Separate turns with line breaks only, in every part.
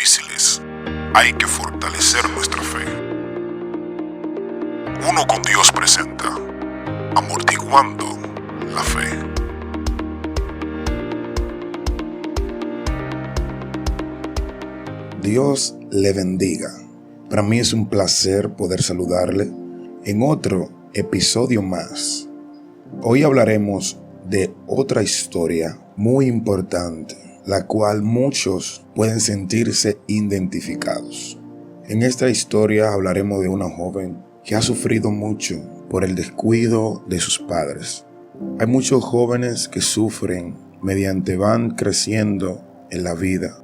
difíciles, hay que fortalecer nuestra fe. Uno con Dios presenta, amortiguando la fe.
Dios le bendiga. Para mí es un placer poder saludarle en otro episodio más. Hoy hablaremos de otra historia muy importante, la cual muchos pueden sentirse identificados. En esta historia hablaremos de una joven que ha sufrido mucho por el descuido de sus padres. Hay muchos jóvenes que sufren mediante van creciendo en la vida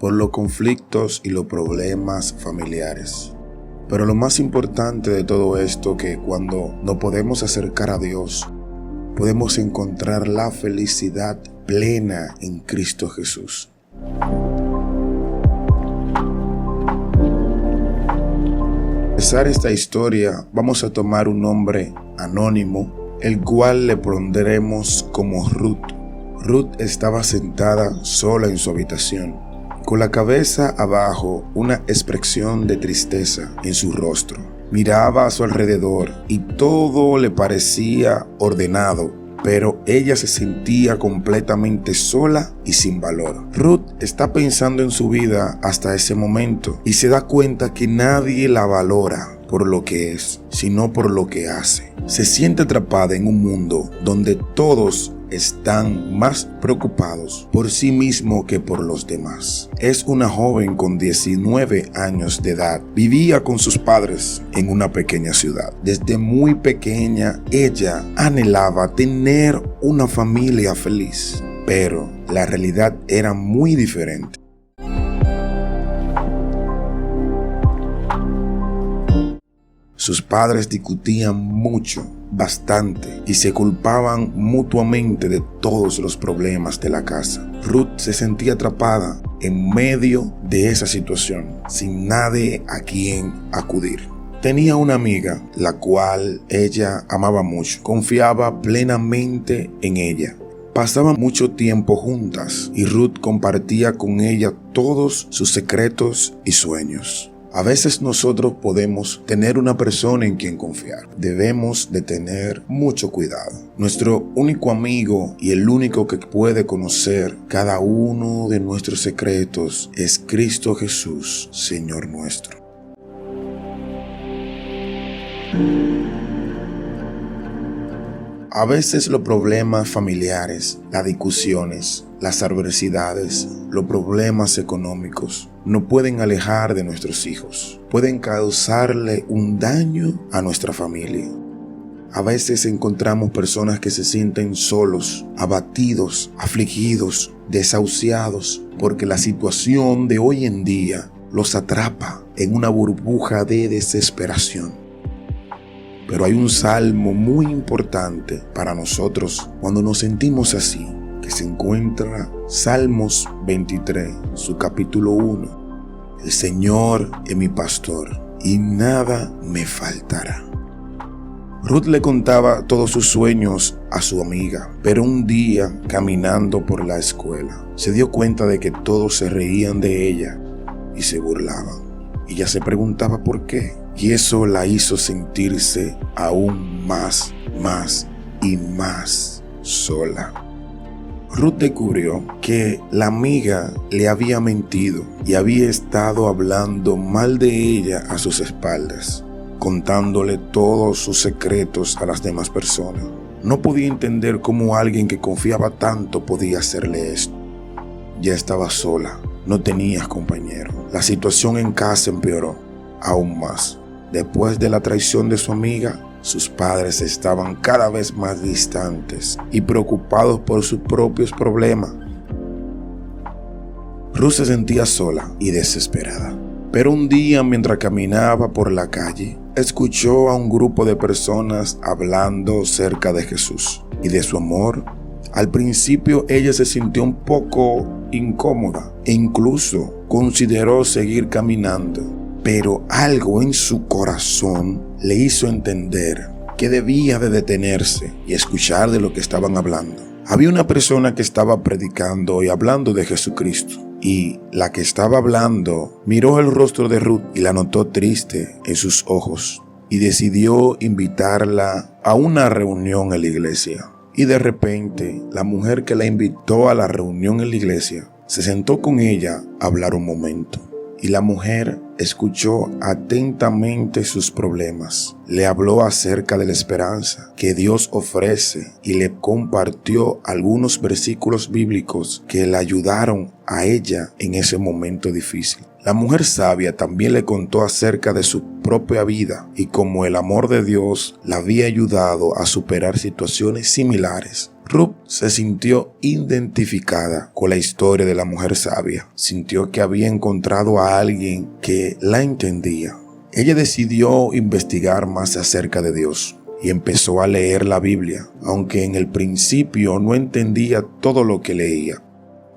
por los conflictos y los problemas familiares. Pero lo más importante de todo esto, que cuando nos podemos acercar a Dios, podemos encontrar la felicidad plena en Cristo Jesús. Para empezar esta historia, vamos a tomar un nombre anónimo, el cual le pondremos como Ruth. Ruth estaba sentada sola en su habitación, con la cabeza abajo, una expresión de tristeza en su rostro. Miraba a su alrededor y todo le parecía ordenado, pero ella se sentía completamente sola y sin valor. Ruth está pensando en su vida hasta ese momento y se da cuenta que nadie la valora por lo que es, sino por lo que hace. Se siente atrapada en un mundo donde todos están más preocupados por sí mismo que por los demás. Es una joven con 19 años de edad. Vivía con sus padres en una pequeña ciudad. Desde muy pequeña, ella anhelaba tener una familia feliz, pero la realidad era muy diferente. Sus padres discutían mucho, bastante, y se culpaban mutuamente de todos los problemas de la casa. Ruth se sentía atrapada en medio de esa situación, sin nadie a quien acudir. Tenía una amiga, la cual ella amaba mucho, confiaba plenamente en ella. Pasaban mucho tiempo juntas y Ruth compartía con ella todos sus secretos y sueños. A veces nosotros podemos tener una persona en quien confiar. Debemos de tener mucho cuidado. Nuestro único amigo y el único que puede conocer cada uno de nuestros secretos es Cristo Jesús, Señor nuestro. A veces los problemas familiares, las discusiones, las adversidades, los problemas económicos nos pueden alejar de nuestros hijos, pueden causarle un daño a nuestra familia. A veces encontramos personas que se sienten solos, abatidos, afligidos, desahuciados, porque la situación de hoy en día los atrapa en una burbuja de desesperación. Pero hay un salmo muy importante para nosotros cuando nos sentimos así, que se encuentra Salmos 23, su capítulo 1. El Señor es mi pastor y nada me faltará. Ruth le contaba todos sus sueños a su amiga, pero un día, caminando por la escuela, se dio cuenta de que todos se reían de ella y se burlaban. Ella se preguntaba por qué. Y eso la hizo sentirse aún más y más sola. Ruth descubrió que la amiga le había mentido y había estado hablando mal de ella a sus espaldas, contándole todos sus secretos a las demás personas. No podía entender cómo alguien que confiaba tanto podía hacerle esto. Ya estaba sola, no tenía compañero. La situación en casa empeoró aún más. Después de la traición de su amiga, sus padres estaban cada vez más distantes y preocupados por sus propios problemas. Ruth se sentía sola y desesperada. Pero un día, mientras caminaba por la calle, escuchó a un grupo de personas hablando cerca de Jesús y de su amor. Al principio ella se sintió un poco incómoda e incluso consideró seguir caminando. Pero algo en su corazón le hizo entender que debía de detenerse y escuchar de lo que estaban hablando. Había una persona que estaba predicando y hablando de Jesucristo. Y la que estaba hablando miró el rostro de Ruth y la notó triste en sus ojos y decidió invitarla a una reunión en la iglesia. Y de repente, la mujer que la invitó a la reunión en la iglesia se sentó con ella a hablar un momento. Y la mujer escuchó atentamente sus problemas. Le habló acerca de la esperanza que Dios ofrece y le compartió algunos versículos bíblicos que le ayudaron a ella en ese momento difícil. La mujer sabia también le contó acerca de su propia vida y cómo el amor de Dios la había ayudado a superar situaciones similares. Ruth se sintió identificada con la historia de la mujer sabia. Sintió que había encontrado a alguien que la entendía. Ella decidió investigar más acerca de Dios y empezó a leer la Biblia, aunque en el principio no entendía todo lo que leía.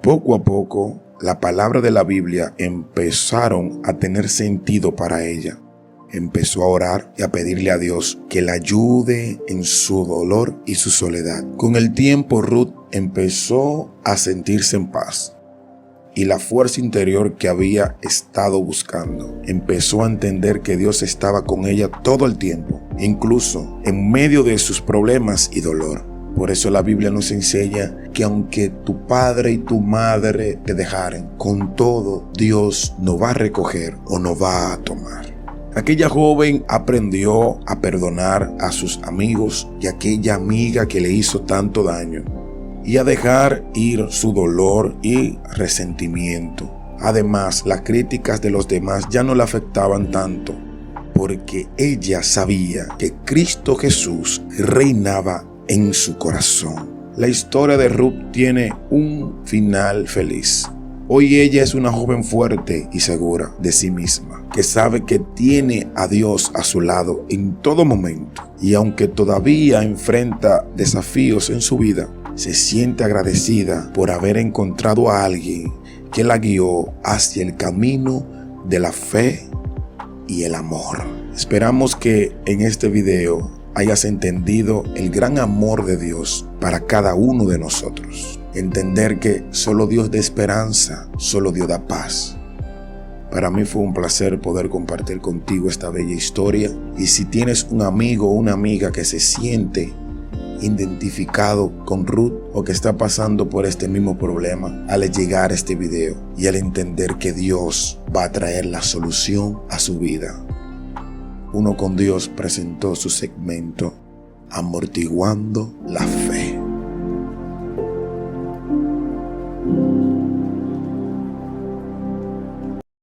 Poco a poco, la palabra de la Biblia empezaron a tener sentido para ella. Empezó a orar y a pedirle a Dios que la ayude en su dolor y su soledad. Con el tiempo, Ruth empezó a sentirse en paz y la fuerza interior que había estado buscando. Empezó a entender que Dios estaba con ella todo el tiempo, incluso en medio de sus problemas y dolor. Por eso la Biblia nos enseña que aunque tu padre y tu madre te dejaren, con todo Dios nos va a recoger o nos va a tomar. Aquella joven aprendió a perdonar a sus amigos y a aquella amiga que le hizo tanto daño y a dejar ir su dolor y resentimiento. Además, las críticas de los demás ya no la afectaban tanto porque ella sabía que Cristo Jesús reinaba en su corazón. La historia de Ruth tiene un final feliz. Hoy ella es una joven fuerte y segura de sí misma, que sabe que tiene a Dios a su lado en todo momento. Y aunque todavía enfrenta desafíos en su vida, se siente agradecida por haber encontrado a alguien que la guió hacia el camino de la fe y el amor. Esperamos que en este video hayas entendido el gran amor de Dios para cada uno de nosotros. Entender que solo Dios da esperanza, solo Dios da paz. Para mí fue un placer poder compartir contigo esta bella historia. Y si tienes un amigo o una amiga que se siente identificado con Ruth o que está pasando por este mismo problema, al llegar a este video y al entender que Dios va a traer la solución a su vida. Uno con Dios presentó su segmento Amortiguando la Fe.